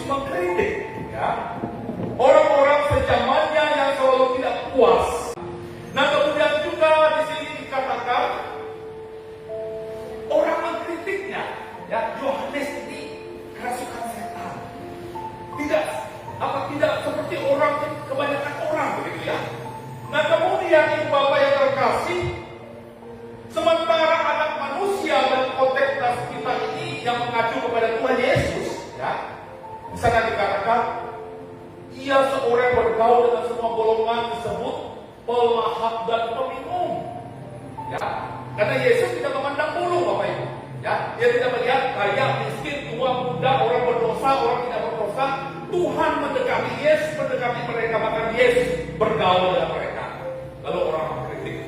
mengkritik, ya, orang-orang sejamannya yang selalu tidak puas. Nah, kemudian juga di sini dikatakan orang mengkritiknya, ya, Yohanes ini kerasukan setan. Tidak seperti orang, kebanyakan orang begitu ya. Nah, kemudian ibu bapak yang terkasih, sementara anak manusia dan konteks kita ini yang mengacu kepada Tuhan Yesus, ya, di sana dikatakan ia seorang bergaul dengan semua golongan disebut pelahap dan peminum, ya, karena Yesus tidak memandang bulu, bapak ibu, ya, dia tidak melihat kaya, miskin, tua, muda, orang berdosa, orang tidak berdosa. Tuhan mendekati mereka, maka Yesus bergaul dengan mereka. Lalu orang mengkritik,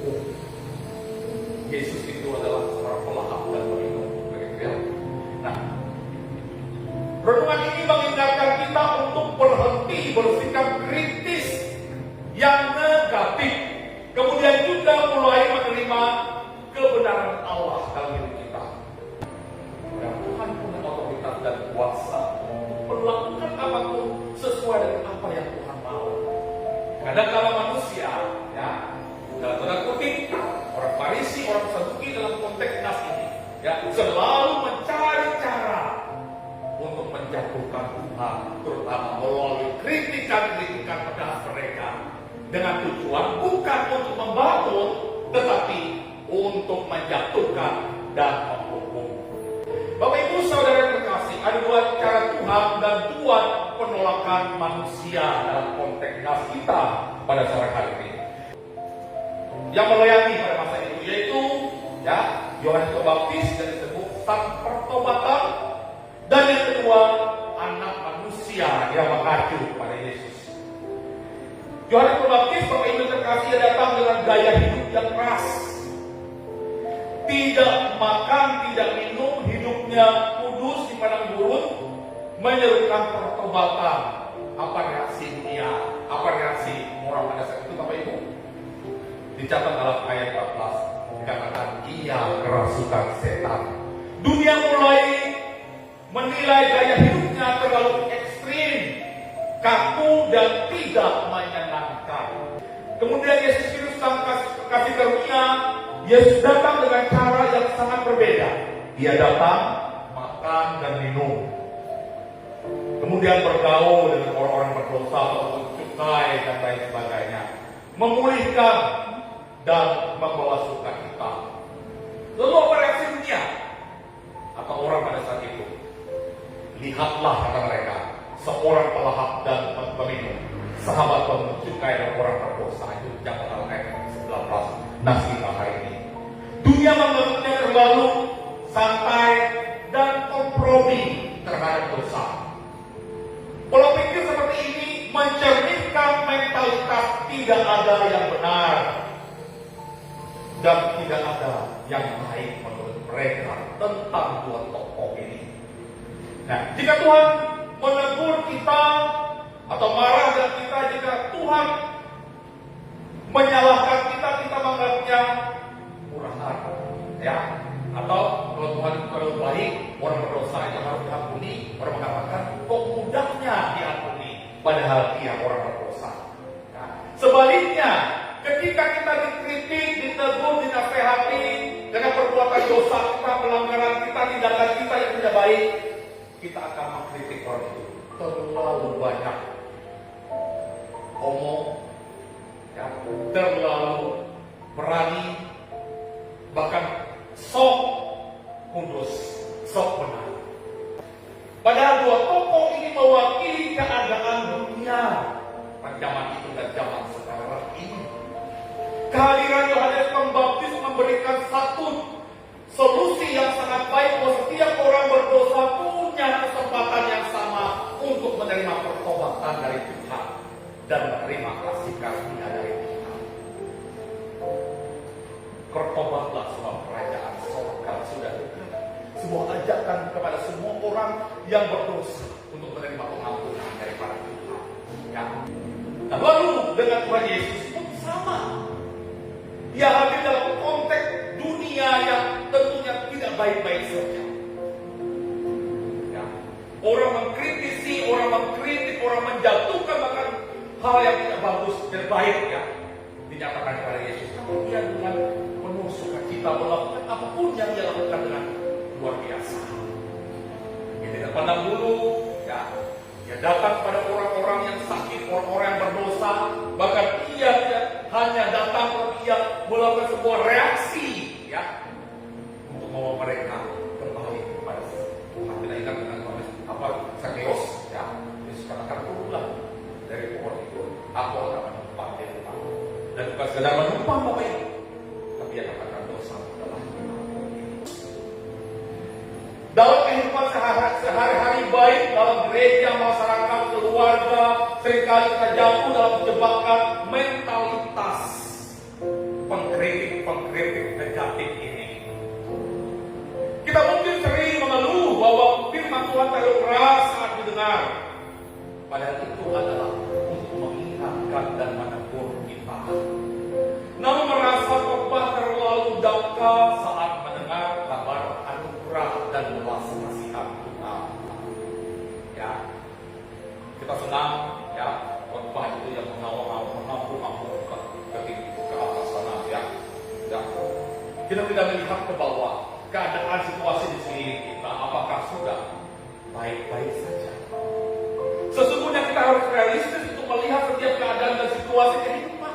oh, Yesus itu adalah seorang pelahap dan peminum, begitu ya. Nah, renungan ini mengingatkan kita untuk berhenti bersikap kritis yang negatif, kemudian juga mulai menerima kebenaran Allah dalam hidup kita. Dan Tuhan punya otoritas dan kuasa untuk melakukan apapun sesuai dengan apa yang Tuhan mau. Kadang-kala manusia, ya, dalam tanda kutip, orang Farisi, orang Saduki dalam konteks nas ini, ya, selalu mencari cara untuk menjatuhkan Tuhan, terutama melalui kritikan-kritikan pedas mereka, dengan tujuan bukan untuk membangun, tetapi untuk menjatuhkan dan menghukum. Bapak Ibu Saudara terkasih, ada dua cara Tuhan dan dua penolakan manusia dalam konteks nas kita pada sore hari ini. Yang melayani pada masa itu yaitu, ya, Yohanes Pembaptis yang disebut sang pertobatan, dan yang kedua anak manusia yang mengacu pada Yesus. Yohanes Pembaptis, Bapak Ibu terkasih, datang dengan gaya hidup yang keras, tidak makan, tidak minum, hidupnya kudus di padang gurun, menyerukan pertobatan. Apa reaksi dunia? Apa reaksi orang pada saat itu, Bapak Ibu? Dicatat dalam ayat 14, dikatakan ia kerasukan setan. Dunia mulai menilai gaya hidupnya terlalu ekstrim, kaku dan tidak menyenangkan. Kemudian Yesus Kristus sang kasih karunia, Yesus datang dengan cara yang sangat berbeda. Dia datang makan dan minum, kemudian bergaul dengan orang-orang berdosa, cukai dan lain sebagainya, memulihkan dan membawa sukacita. Lalu apa reaksi dunia atau orang pada saat itu? Lihatlah, kata mereka, seorang pelahap dan peminum, sahabat pemucukai dan orang berdosa. Itu yang ayat 19 nas kita hari ini. Dunia menganggapnya terlalu santai dan kompromi terhadap dosa. Pola pikir seperti ini mencerminkan mentalitas tidak ada yang benar dan tidak ada yang baik menurut mereka tentang dua tokoh ini. Nah, jika Tuhan menegur kita atau marah dengan kita, jika Tuhan menyalahkan kita, kita menganggapnya murahan, ya. Atau kalau Tuhan itu terlalu baik, orang berdosa itu harus diampuni, orang mengatakan kok mudahnya diampuni, padahal dia orang berdosa. Nah, sebaliknya, ketika kita dikritik, ditegur, dinasehati dengan perbuatan dosa kita, pelanggaran kita, tindakan kita yang tidak baik, kita akan mengkritik orang itu. Terlalu banyak omong, ya, terlalu berani, bahkan sok kudus, sok benar. Padahal dua tokoh ini mewakili keadaan dunia pada zaman itu dan zaman sekarang ini. Kehadiran Yohanes Pembaptis memberikan satu solusi yang sangat baik bahwa setiap orang berdosa punya kesempatan yang sama untuk menerima pertobatan dari Tuhan dan menerima kasih karunia dari Tuhan. Bertobatlah sebab kerajaan surga sudah dekat. Sebuah ajakan kepada semua orang yang berdosa untuk menerima pengampunan daripada Tuhan. Ya. Nah, lalu dengan Tuhan Yesus pun sama. Dia hadir dalam konteks dunia yang tentunya tidak baik-baik saja. Ya. Orang mengkritik orang mengkritik, orang menjatuhkan bahkan hal yang tidak bagus dan baik ya dinyatakan kepada Yesus. Namun dia dengan penuh sukacita melakukan apapun yang dia lakukan dengan luar biasa. Dia tidak pandang bulu, ya. Dia datang kepada orang-orang yang sakit, orang-orang yang berdosa. Bahkan ia hanya datang kalau ia melakukan sebuah reaksi, ya, untuk membawa mereka kembali kepada Tuhan. Kita ingat dengan apa Sakeus, ya. Yesus katakan turunlah dari pohon itu. Aku akan menumpang di rumah. Dan bukan sekedar menumpang Bapak Ibu, tapi dia katakan dosa adalah dalam kehidupan sehari-hari baik dalam gereja, masyarakat, keluarga, seringkali kita jatuh dalam jebakan mentalitas pengkritik negatif ini. Kita mungkin sering mengeluh bahwa firman Tuhan terlalu keras saat didengar. Padahal itu adalah untuk mengingatkan dan menegur kita. Namun merasa khotbah terlalu dangkal saat mendengar kabar anugerah dan belas kasihan Tuhan. Ya, kita senang ya khotbah itu yang mengampu ke atas sana ya. Ya. Kita tidak melihat ke bawah keadaan situasi di sekeliling kita apakah sudah baik-baik saja. Sesungguhnya kita harus realistis untuk melihat setiap keadaan dan situasi kehidupan.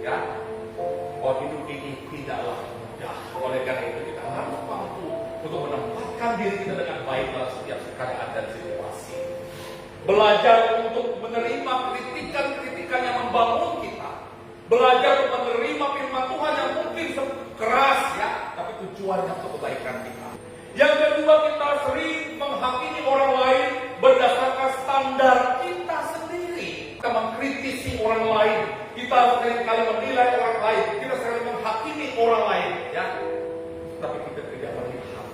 Ya, hidup ini tidaklah mudah. Oleh karena itu kita harus mampu untuk menempatkan diri kita dengan baik dalam setiap keadaan dan situasi. Belajar untuk menerima kritikan-kritikan yang membangun kita. Belajar untuk menerima firman Tuhan yang mungkin keras ya, tapi tujuannya untuk kebaikan kita. Yang kedua, kita sering menghakimi orang lain berdasarkan standar kita sendiri. Kita mengkritisi orang lain, kita seringkali menilai orang lain, kita sering menghakimi orang lain, ya. Tapi kita tidak melihat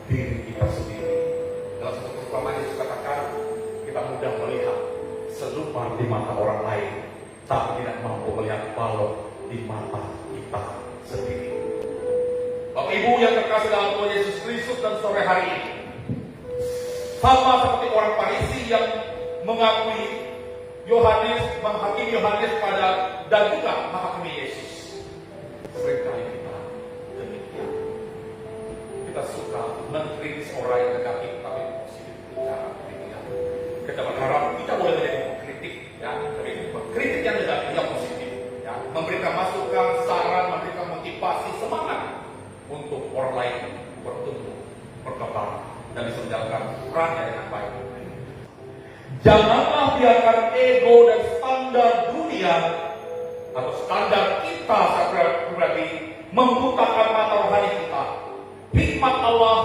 diri kita sendiri. Dalam satu perumpamaan Yesus katakan, kita mudah melihat selupa di mata orang lain, tapi tidak mampu melihat balok di mata kita sendiri. Bapak Ibu yang terkasih dalam Tuhan Yesus Kristus dan sore hari ini, sama seperti orang Farisi yang mengakui menghakimi Yohanes pada dan juga menghakimi Yesus. Seringkali kita demikian. Kita suka mengkritik orang yang negatif tapi positif cara demikian. Kita berharap kita boleh menjadi pengkritik, ya, tapi kritik yang negatif yang positif, ya, memberikan masukan, saran, memberikan motivasi, semangat untuk orang lain bertumbuh, berkembang dan bisa menjalankan perannya dengan baik. Janganlah biarkan ego dan standar dunia atau standar kita secara pribadi membutakan mata rohani kita. Hikmat Allah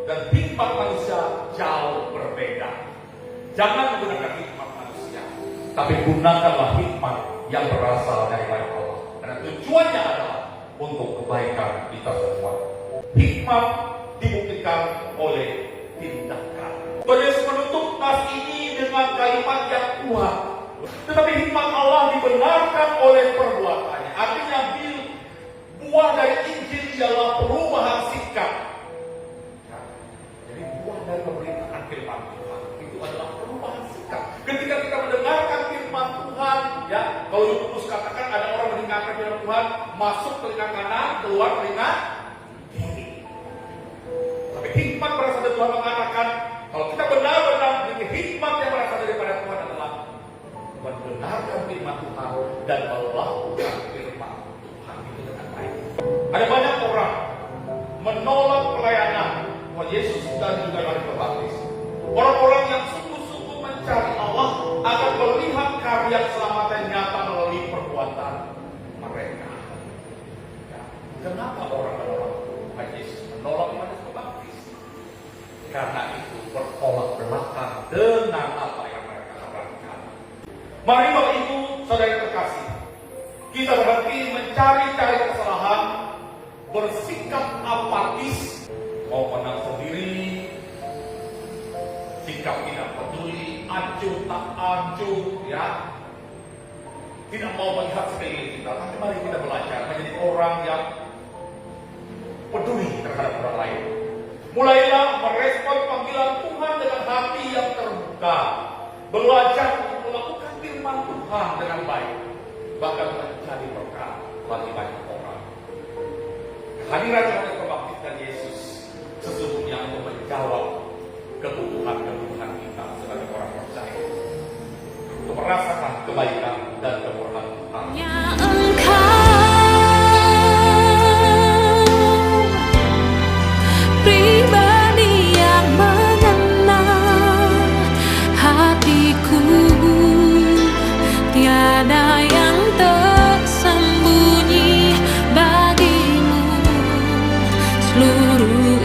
dan hikmat manusia jauh berbeda. Jangan menggunakan hikmat manusia, tapi gunakanlah hikmat yang berasal dari Allah. Karena tujuannya adalah untuk kebaikan kita semua. Hikmat dibuktikan oleh tindakan. Tuhan Yesus menutup nas ini dengan kalimat yang kuat. Tetapi hikmat Allah dibenarkan oleh perbuatannya. Artinya buah dari Injil ialah perubahan sikap. Ya, jadi buah dari pemberitaan firman Tuhan itu adalah perubahan sikap. Ketika kita mendengarkan firman Tuhan, ya, kalau Yakobus katakan ada orang mendengarkan firman Tuhan, masuk telinga kanan, keluar telinga kiri. Tapi hikmat berasal dari Tuhan mengatakan, kalau kita benar-benar memiliki hikmat yang berasal daripada Tuhan adalah mendengarkan firman Tuhan dan melakukan firman Tuhan itu dengan baik. Ada banyak orang menolak pelayanan Tuhan Yesus dan juga Yohanes Pembaptis. Orang-orang yang sungguh-sungguh mencari Allah akan melihat karya keselamatan nyata melalui perbuatan mereka. Ya. Kenapa orang-orang Tuhan Yesus menolak Yohanes Pembaptis? Karena itu bertolak belakang dengan apa yang mereka harapkan. Mari Bapak Ibu, saudara terkasih, kita berhenti mencari-cari kesalahan, bersikap apatis, mau menang sendiri, sikap tidak peduli, acuh tak acuh, ya, tidak mau melihat sekeliling kita. Tapi mari kita belajar menjadi orang yang peduli terhadap orang lain. Mulailah merespon panggilan Tuhan dengan hati yang terbuka. terbuka, belajar untuk melakukan firman Tuhan dengan baik, bahkan menjadi berkat bagi banyak orang. Kehadiran Yohanes Pembaptis dan Yesus sesungguhnya untuk menjawab kebutuhan kita sebagai orang percaya, untuk merasakan kebaikan dan kemurahan Tuhan.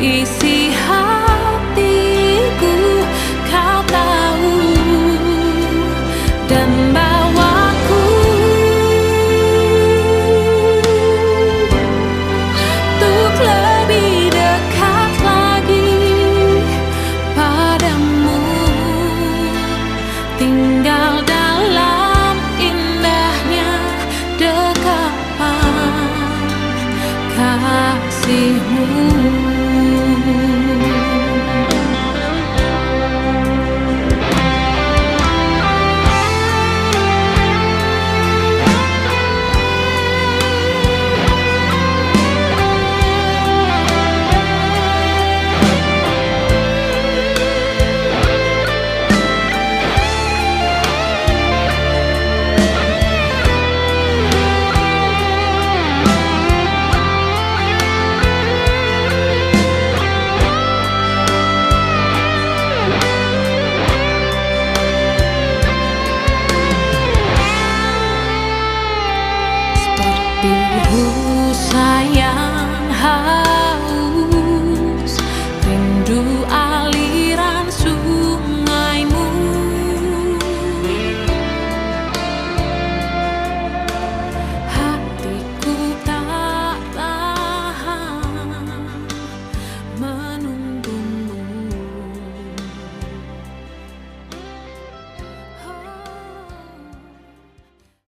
Isi hatiku kau tahu, dan bawaku untuk lebih dekat lagi padamu, tinggal dalam indahnya dekapan kasih-Mu.